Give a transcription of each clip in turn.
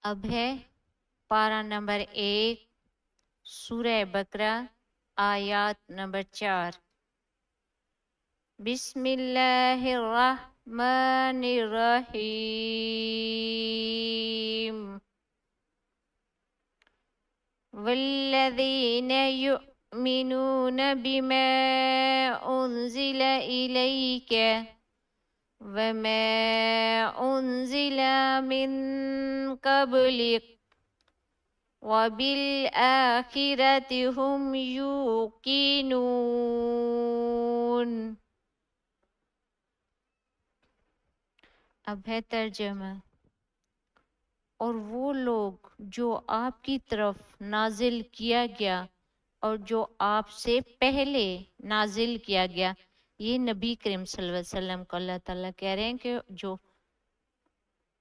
اب ہے پارہ نمبر 1 سورہ بقرہ آیات نمبر 4۔ بسم اللہ الرحمن الرحیم والذین یؤمنون بما انزل الیک وما انزل من قبلک وبالآخرة هم یوقنون۔ اب ہے ترجمہ۔ اور وہ لوگ جو آپ کی طرف نازل کیا گیا اور جو آپ سے پہلے نازل کیا گیا، یہ نبی کریم صلی اللہ علیہ وسلم کو اللہ تعالیٰ کہہ رہے ہیں کہ جو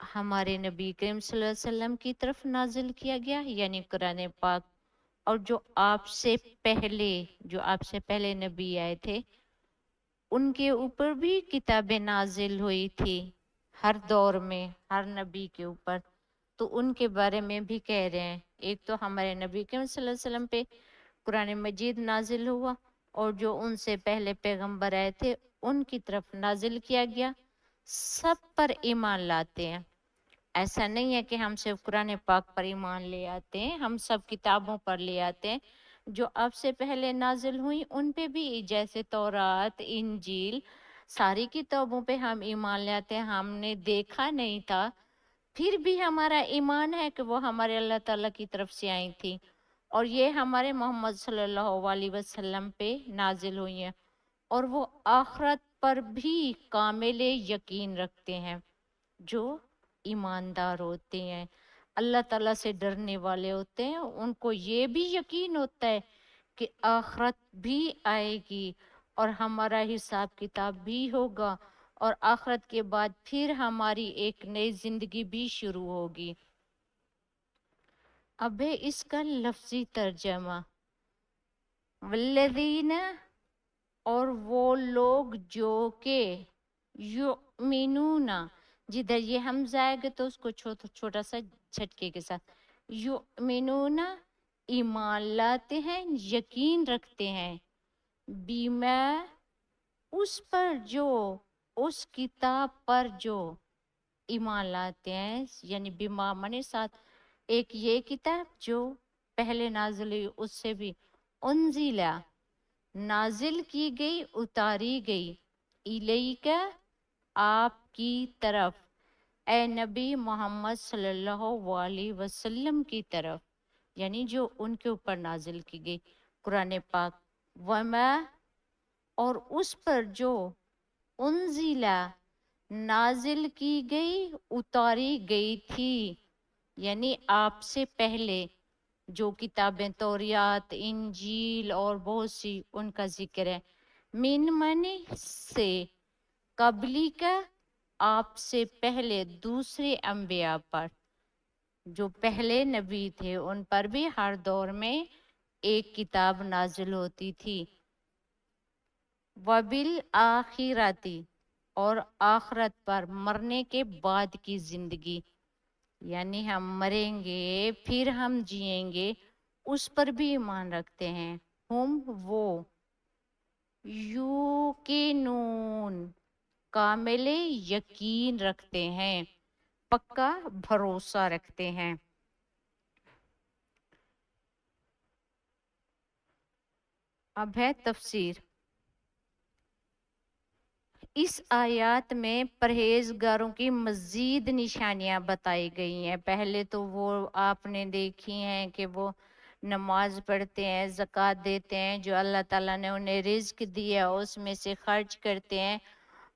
ہمارے نبی کریم صلی اللہ علیہ وسلم کی طرف نازل کیا گیا یعنی قرآن پاک، اور جو آپ سے پہلے نبی آئے تھے ان کے اوپر بھی کتابیں نازل ہوئی تھی، ہر دور میں ہر نبی کے اوپر، تو ان کے بارے میں بھی کہہ رہے ہیں۔ ایک تو ہمارے نبی کریم صلی اللہ علیہ وسلم پہ قرآن مجید نازل ہوا، اور جو ان سے پہلے پیغمبر آئے تھے ان کی طرف نازل کیا گیا، سب پر ایمان لاتے ہیں۔ ایسا نہیں ہے کہ ہم صرف قرآن پاک پر ایمان لے آتے ہیں، ہم سب کتابوں پر لے آتے ہیں جو آپ سے پہلے نازل ہوئی، ان پہ بھی، جیسے تورات، انجیل، ساری کتابوں پہ ہم ایمان لے آتے ہیں۔ ہم نے دیکھا نہیں تھا، پھر بھی ہمارا ایمان ہے کہ وہ ہمارے اللہ تعالیٰ کی طرف سے آئی تھی، اور یہ ہمارے محمد صلی اللہ علیہ وسلم پہ نازل ہوئی ہیں، اور وہ آخرت پر بھی کامل یقین رکھتے ہیں۔ جو ایماندار ہوتے ہیں، اللہ تعالیٰ سے ڈرنے والے ہوتے ہیں، ان کو یہ بھی یقین ہوتا ہے کہ آخرت بھی آئے گی اور ہمارا حساب کتاب بھی ہوگا، اور آخرت کے بعد پھر ہماری ایک نئی زندگی بھی شروع ہوگی۔ اب ہے اس کا لفظی ترجمہ۔ والذین، اور وہ لوگ جو کہ یؤمنون، جدھر یہ حمزہ آئے گا تو اس کو چھوٹا سا جھٹکے کے ساتھ، یؤمنون ایمان لاتے ہیں، یقین رکھتے ہیں، بیما اس پر جو، اس کتاب پر جو ایمان لاتے ہیں، یعنی بیما منے ساتھ ایک یہ کتاب جو پہلے نازل ہوئی، اس سے بھی انزیلا نازل کی گئی، اتاری گئی، الیکا آپ کی طرف، اے نبی محمد صلی اللہ علیہ وسلم کی طرف، یعنی جو ان کے اوپر نازل کی گئی قرآن پاک، وما اور اس پر جو انزیلا نازل کی گئی، اتاری گئی تھی، یعنی آپ سے پہلے جو کتابیں توریات، انجیل اور بہت سی ان کا ذکر ہے، من منی سے، قبلی کا آپ سے پہلے دوسرے انبیاء پر، جو پہلے نبی تھے ان پر بھی ہر دور میں ایک کتاب نازل ہوتی تھی، وبالآخرتی اور آخرت پر، مرنے کے بعد کی زندگی، یعنی ہم مریں گے پھر ہم جئیں گے، اس پر بھی ایمان رکھتے ہیں۔ ہم وہ یوقنون کامل یقین رکھتے ہیں، پکا بھروسہ رکھتے ہیں۔ اب ہے تفسیر۔ اس آیات میں پرہیزگاروں کی مزید نشانیاں بتائی گئی ہیں۔ پہلے تو وہ آپ نے دیکھی ہیں کہ وہ نماز پڑھتے ہیں، زکوٰۃ دیتے ہیں، جو اللہ تعالیٰ نے انہیں رزق دیا اس میں سے خرچ کرتے ہیں،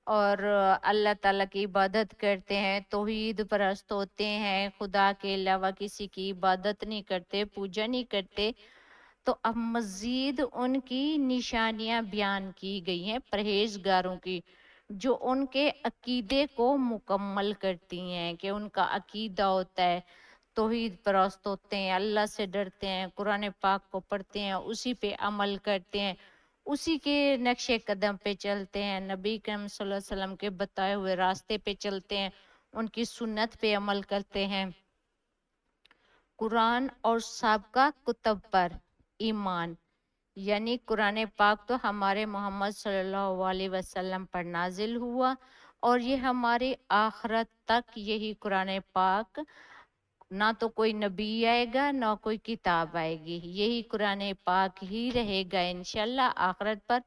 اور اللہ تعالیٰ کی عبادت کرتے ہیں، توحید پرست ہوتے ہیں، خدا کے علاوہ کسی کی عبادت نہیں کرتے، پوجا نہیں کرتے۔ تو اب مزید ان کی نشانیاں بیان کی گئی ہیں پرہیزگاروں کی، جو ان کے عقیدے کو مکمل کرتی ہیں، کہ ان کا عقیدہ ہوتا ہے، توحید پرست ہوتے ہیں، اللہ سے ڈرتے ہیں، قرآن پاک کو پڑھتے ہیں، اسی پہ عمل کرتے ہیں، اسی کے نقش قدم پہ چلتے ہیں، نبی کریم صلی اللہ علیہ وسلم کے بتائے ہوئے راستے پہ چلتے ہیں، ان کی سنت پہ عمل کرتے ہیں۔ قرآن اور سابقہ کتب پر ایمان، یعنی قرآن پاک تو ہمارے محمد صلی اللہ علیہ وسلم پر نازل ہوا، اور یہ ہماری آخرت تک یہی قرآن پاک، نہ تو کوئی نبی آئے گا نہ کوئی کتاب آئے گی، یہی قرآن پاک ہی رہے گا انشاءاللہ آخرت پر،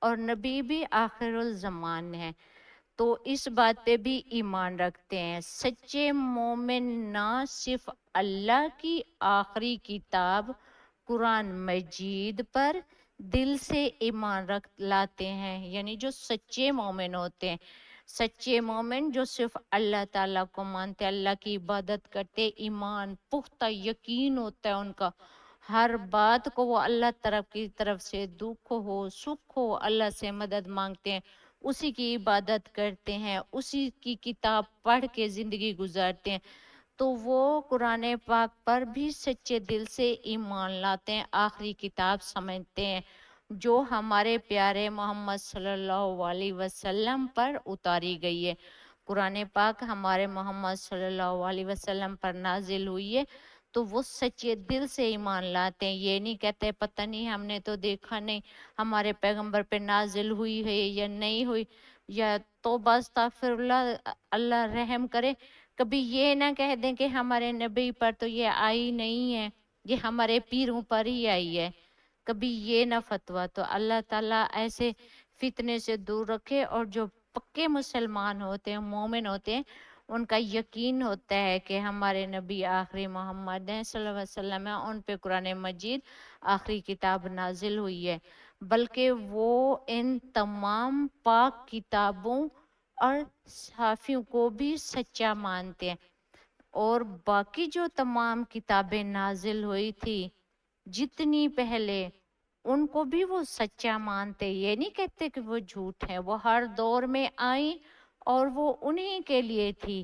اور نبی بھی آخر الزمان ہے۔ تو اس بات پہ بھی ایمان رکھتے ہیں۔ سچے مومن نہ صرف اللہ کی آخری کتاب قرآن مجید پر دل سے ایمان رکھ لاتے ہیں، یعنی جو سچے مومن ہوتے ہیں، سچے مومن جو صرف اللہ تعالیٰ کو مانتے، اللہ کی عبادت کرتے، ایمان پختہ یقین ہوتا ہے ان کا، ہر بات کو وہ اللہ کی طرف سے، دکھ ہو سکھ ہو اللہ سے مدد مانگتے ہیں، اسی کی عبادت کرتے ہیں، اسی کی کتاب پڑھ کے زندگی گزارتے ہیں، تو وہ قرآن پاک پر بھی سچے دل سے ایمان لاتے ہیں، آخری کتاب سمجھتے ہیں جو ہمارے پیارے محمد صلی اللہ علیہ وسلم پر اتاری گئی ہے۔ قرآن پاک ہمارے محمد صلی اللہ علیہ وسلم پر نازل ہوئی ہے، تو وہ سچے دل سے ایمان لاتے ہیں، یہ نہیں کہتے پتہ نہیں ہم نے تو دیکھا نہیں ہمارے پیغمبر پہ نازل ہوئی ہے یا نہیں ہوئی، یا توبہ استغفر اللہ، اللہ رحم کرے، کبھی یہ نہ کہہ دیں کہ ہمارے نبی پر تو یہ آئی نہیں ہے، یہ ہمارے پیروں پر ہی آئی ہے، کبھی یہ نہ فتویٰ۔ تو اللہ تعالیٰ ایسے فتنے سے دور رکھے، اور جو پکے مسلمان ہوتے ہیں، مومن ہوتے ہیں، ان کا یقین ہوتا ہے کہ ہمارے نبی آخری محمد ہیں صلی اللہ علیہ وسلم ہیں، ان پہ قرآن مجید آخری کتاب نازل ہوئی ہے، بلکہ وہ ان تمام پاک کتابوں اور صحافیوں کو بھی سچا مانتے ہیں، اور باقی جو تمام کتابیں نازل ہوئی تھی جتنی پہلے، ان کو بھی وہ سچا مانتے، یہ نہیں کہتے کہ وہ جھوٹ ہے، وہ ہر دور میں آئیں اور وہ انہی کے لیے تھی،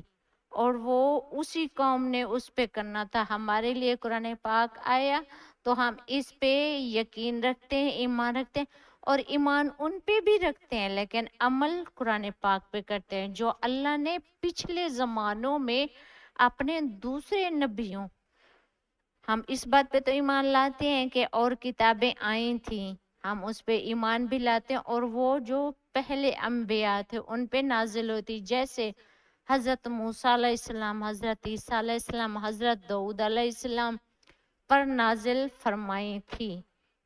اور وہ اسی قوم نے اس پہ کرنا تھا، ہمارے لیے قرآن پاک آیا تو ہم اس پہ یقین رکھتے ہیں، ایمان رکھتے ہیں، اور ایمان ان پہ بھی رکھتے ہیں، لیکن عمل قرآن پاک پہ کرتے ہیں جو اللہ نے پچھلے زمانوں میں اپنے دوسرے نبیوں، ہم اس بات پہ تو ایمان لاتے ہیں کہ اور کتابیں آئی تھیں، ہم اس پہ ایمان بھی لاتے ہیں، اور وہ جو پہلے انبیاء تھے ان پہ نازل ہوتی، جیسے حضرت موسیٰ علیہ السلام، حضرت عیسیٰ علیہ السلام، حضرت داؤد علیہ السلام پر نازل فرمائی تھی،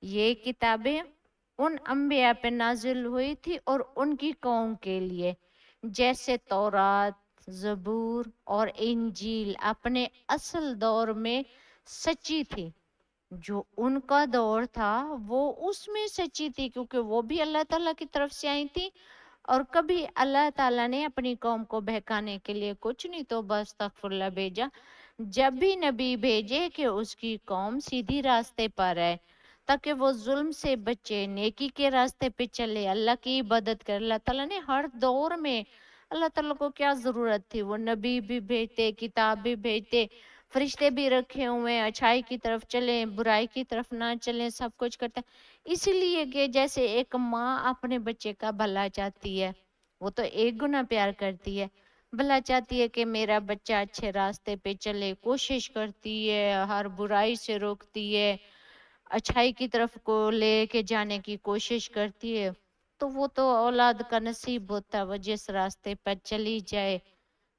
یہ کتابیں ان انبیاء پہ نازل ہوئی تھی اور ان کی قوم کے لیے، جیسے تورات، زبور اور انجیل اپنے اصل دور میں سچی تھی، جو ان کا دور تھا وہ اس میں سچی تھی، کیونکہ وہ بھی اللہ تعالیٰ کی طرف سے آئی تھی، اور کبھی اللہ تعالیٰ نے اپنی قوم کو بہکانے کے لیے کچھ نہیں تو بس استغفر اللہ بھیجا، جب بھی نبی بھیجے کہ اس کی قوم سیدھی راستے پر ہے، تاکہ وہ ظلم سے بچے، نیکی کے راستے پہ چلے، اللہ کی عبادت کرے۔ اللہ تعالیٰ نے ہر دور میں، اللہ تعالیٰ کو کیا ضرورت تھی، وہ نبی بھی بھیجتے، کتاب بھی بھیجتے، فرشتے بھی رکھے ہوئے، اچھائی کی طرف چلیں، برائی کی طرف نہ چلیں، سب کچھ کرتے ہیں، اسی لیے کہ جیسے ایک ماں اپنے بچے کا بھلا چاہتی ہے، وہ تو ایک گنا پیار کرتی ہے، بھلا چاہتی ہے کہ میرا بچہ اچھے راستے پہ چلے، کوشش کرتی ہے، ہر برائی سے روکتی ہے، اچھائی کی طرف کو لے کے جانے کی کوشش کرتی ہے، تو وہ تو اولاد کا نصیب ہوتا ہے، وہ جس راستے پر چلی جائے،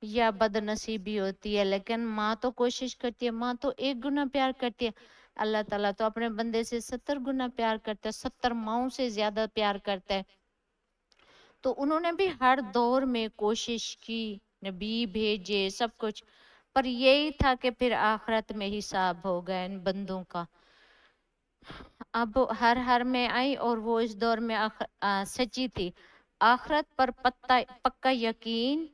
یا بد نصیبی ہوتی ہے، لیکن ماں تو کوشش کرتی ہے، ماں تو ایک گنا پیار کرتی ہے، اللہ تعالیٰ تو اپنے بندے سے 70 گنا پیار کرتا ہے، 70 ماؤں سے زیادہ پیار کرتا ہے، تو انہوں نے بھی ہر دور میں کوشش کی، نبی بھیجے، سب کچھ، پر یہی تھا کہ پھر آخرت میں حساب ہوگا ان بندوں کا۔ اب ہر میں آئی، اور وہ اس دور میں سچی تھی، آخرت پر پکا یقین،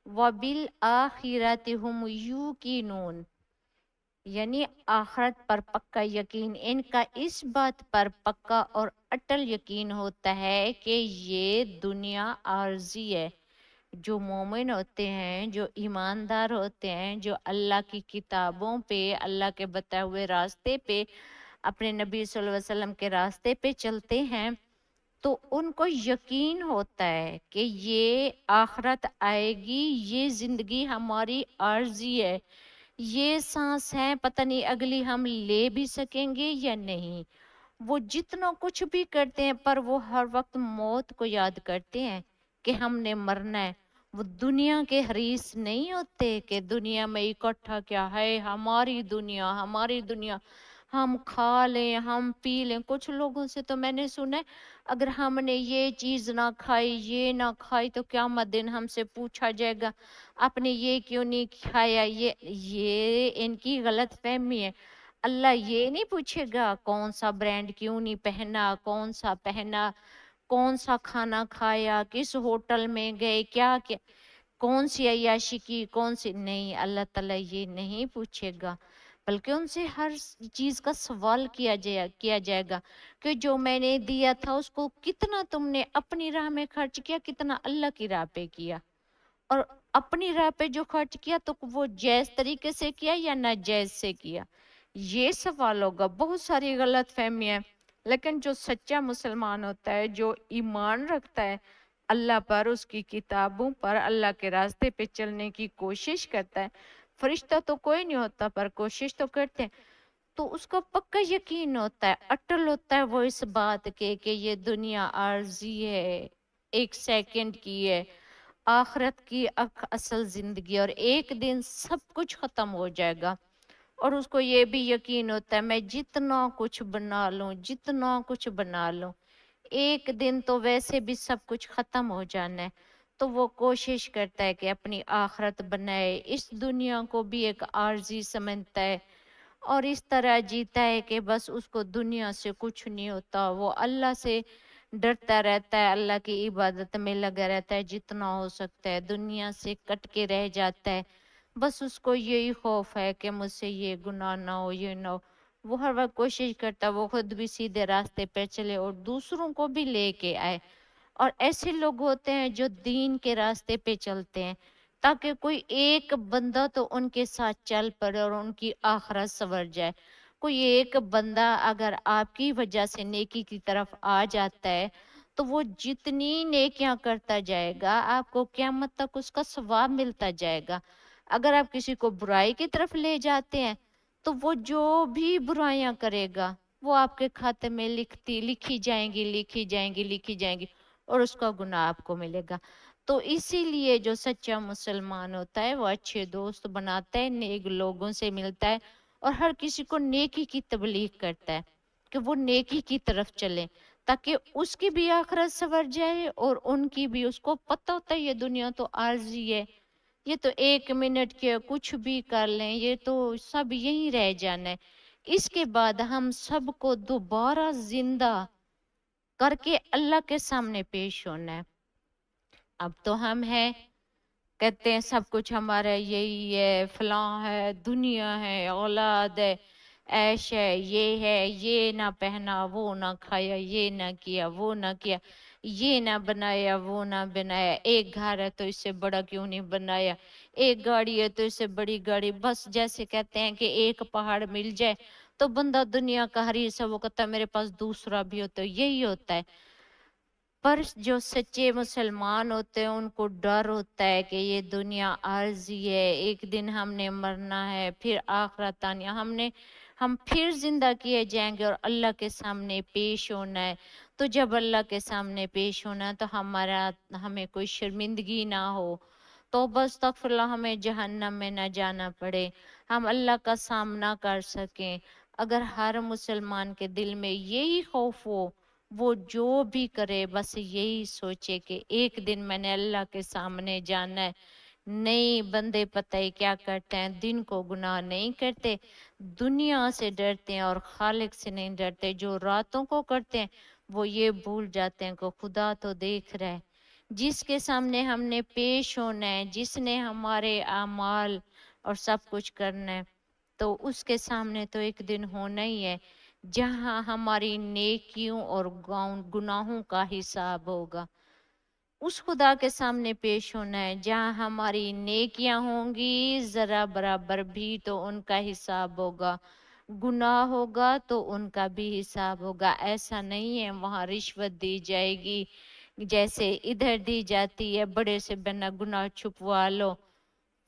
وَبِالْآخِرَةِ هُمْ يُوقِنُونَ، یعنی آخرت پر پکا یقین، ان کا اس بات پر پکا اور اٹل یقین ہوتا ہے کہ یہ دنیا عارضی ہے۔ جو مومن ہوتے ہیں، جو ایماندار ہوتے ہیں، جو اللہ کی کتابوں پہ، اللہ کے بتائے ہوئے راستے پہ، اپنے نبی صلی اللہ علیہ وسلم کے راستے پہ چلتے ہیں، تو ان کو یقین ہوتا ہے کہ یہ آخرت آئے گی، یہ زندگی ہماری عارضی ہے، یہ سانس ہے پتہ نہیں اگلی ہم لے بھی سکیں گے یا نہیں. وہ جتنا کچھ بھی کرتے ہیں پر وہ ہر وقت موت کو یاد کرتے ہیں کہ ہم نے مرنا ہے. وہ دنیا کے حریص نہیں ہوتے کہ دنیا میں اکٹھا کیا ہے، ہماری دنیا ہماری دنیا، ہم کھا لیں ہم پی لیں. کچھ لوگوں سے تو میں نے سنا ہے اگر ہم نے یہ چیز نہ کھائی یہ نہ کھائی تو قیامت دن ہم سے پوچھا جائے گا آپ نے یہ کیوں نہیں کھایا. یہ ان کی غلط فہمی ہے. اللہ یہ نہیں پوچھے گا کون سا برانڈ کیوں نہیں پہنا، کون سا پہنا، کون سا کھانا کھایا، کس ہوٹل میں گئے، کیا کیا، کون سی عیاشی کی، کون سی نہیں. اللہ تعالیٰ یہ نہیں پوچھے گا بلکہ ان سے ہر چیز کا سوال کیا جائے گا کہ جو میں نے دیا تھا اس کو کتنا تم نے اپنی راہ میں خرچ کیا، کتنا اللہ کی راہ پہ کیا. اور اپنی راہ پہ جو خرچ کیا تو وہ جائز طریقے سے کیا یا ناجائز سے کیا، یہ سوال ہوگا. بہت ساری غلط فہمیاں ہیں لیکن جو سچا مسلمان ہوتا ہے، جو ایمان رکھتا ہے اللہ پر، اس کی کتابوں پر، اللہ کے راستے پہ چلنے کی کوشش کرتا ہے. فرشتہ تو کوئی نہیں ہوتا پر کوشش تو کرتے ہیں. تو اس کو پکا یقین ہوتا ہے، اٹل ہوتا ہے وہ اس بات کے کہ یہ دنیا عارضی ہے، ایک سیکنڈ کی ہے، آخرت کی اصل زندگی اور ایک دن سب کچھ ختم ہو جائے گا. اور اس کو یہ بھی یقین ہوتا ہے میں جتنا کچھ بنا لوں جتنا کچھ بنا لوں ایک دن تو ویسے بھی سب کچھ ختم ہو جانا ہے. تو وہ کوشش کرتا ہے کہ اپنی آخرت بنائے، اس دنیا کو بھی ایک عارضی سمجھتا ہے اور اس طرح جیتا ہے کہ بس اس کو دنیا سے کچھ نہیں ہوتا. وہ اللہ سے ڈرتا رہتا ہے، اللہ کی عبادت میں لگا رہتا ہے جتنا ہو سکتا ہے، دنیا سے کٹ کے رہ جاتا ہے. بس اس کو یہی خوف ہے کہ مجھ سے یہ گناہ نہ ہو یہ نہ ہو. وہ ہر وقت کوشش کرتا ہے وہ خود بھی سیدھے راستے پہ چلے اور دوسروں کو بھی لے کے آئے. اور ایسے لوگ ہوتے ہیں جو دین کے راستے پہ چلتے ہیں تاکہ کوئی ایک بندہ تو ان کے ساتھ چل پڑے اور ان کی آخرت سنور جائے. کوئی ایک بندہ اگر آپ کی وجہ سے نیکی کی طرف آ جاتا ہے تو وہ جتنی نیکیاں کرتا جائے گا آپ کو قیامت تک اس کا ثواب ملتا جائے گا. اگر آپ کسی کو برائی کی طرف لے جاتے ہیں تو وہ جو بھی برائیاں کرے گا وہ آپ کے کھاتے میں لکھی جائیں گی لکھی جائیں گی لکھی جائیں گی اور اس کا گناہ آپ کو ملے گا. تو اسی لیے جو سچا مسلمان ہوتا ہے وہ اچھے دوست بناتا ہے، نیک لوگوں سے ملتا ہے اور ہر کسی کو نیکی کی تبلیغ کرتا ہے کہ وہ نیکی کی طرف چلیں تاکہ اس کی بھی آخرت سنور جائے اور ان کی بھی. اس کو پتہ ہوتا ہے یہ دنیا تو عارضی ہے، یہ تو 1 منٹ کے کچھ بھی کر لیں یہ تو سب یہیں رہ جانا ہے. اس کے بعد ہم سب کو دوبارہ زندہ کر کے اللہ کے سامنے پیش ہونا ہے. اب تو ہم ہیں کہتے ہیں سب کچھ ہمارا یہی ہے، فلاں ہے، دنیا ہے، اولاد ہے، عیش ہے، یہ نہ پہنا وہ نہ کھایا، یہ نہ کیا وہ نہ کیا، یہ نہ بنایا وہ نہ بنایا، ایک گھر ہے تو اس سے بڑا کیوں نہیں بنایا، ایک گاڑی ہے تو اس سے بڑی گاڑی. بس جیسے کہتے ہیں کہ ایک پہاڑ مل جائے تو بندہ دنیا کا حریص ہے، وہ کہتا ہے میرے پاس دوسرا بھی ہوتا ہے. یہی ہوتا ہے. پر جو سچے مسلمان ہوتے ہیں ان کو ڈر ہوتا ہے کہ یہ دنیا عارضی ہے، ایک دن ہم نے مرنا ہے، پھر آخرت آنی ہے، ہم پھر زندہ کیے جائیں گے اور اللہ کے سامنے پیش ہونا ہے. تو جب اللہ کے سامنے پیش ہونا ہے تو ہمیں کوئی شرمندگی نہ ہو، تو بس استغفر اللہ، ہمیں جہنم میں نہ جانا پڑے، ہم اللہ کا سامنا کر سکیں. اگر ہر مسلمان کے دل میں یہی خوف ہو وہ جو بھی کرے بس یہی سوچے کہ ایک دن میں نے اللہ کے سامنے جانا ہے. نہیں بندے پتہ ہی کیا کرتے ہیں، دن کو گناہ نہیں کرتے، دنیا سے ڈرتے ہیں اور خالق سے نہیں ڈرتے. جو راتوں کو کرتے ہیں وہ یہ بھول جاتے ہیں کہ خدا تو دیکھ رہا ہے. جس کے سامنے ہم نے پیش ہونا ہے، جس نے ہمارے اعمال اور سب کچھ کرنا ہے، تو اس کے سامنے تو ایک دن ہونا ہی ہے جہاں ہماری نیکیوں اور گناہوں کا حساب ہوگا. اس خدا کے سامنے پیش ہونا ہے جہاں ہماری نیکیاں ہوں گی ذرا برابر بھی تو ان کا حساب ہوگا، گناہ ہوگا تو ان کا بھی حساب ہوگا. ایسا نہیں ہے وہاں رشوت دی جائے گی جیسے ادھر دی جاتی ہے، بڑے سے بنا گناہ چھپوا لو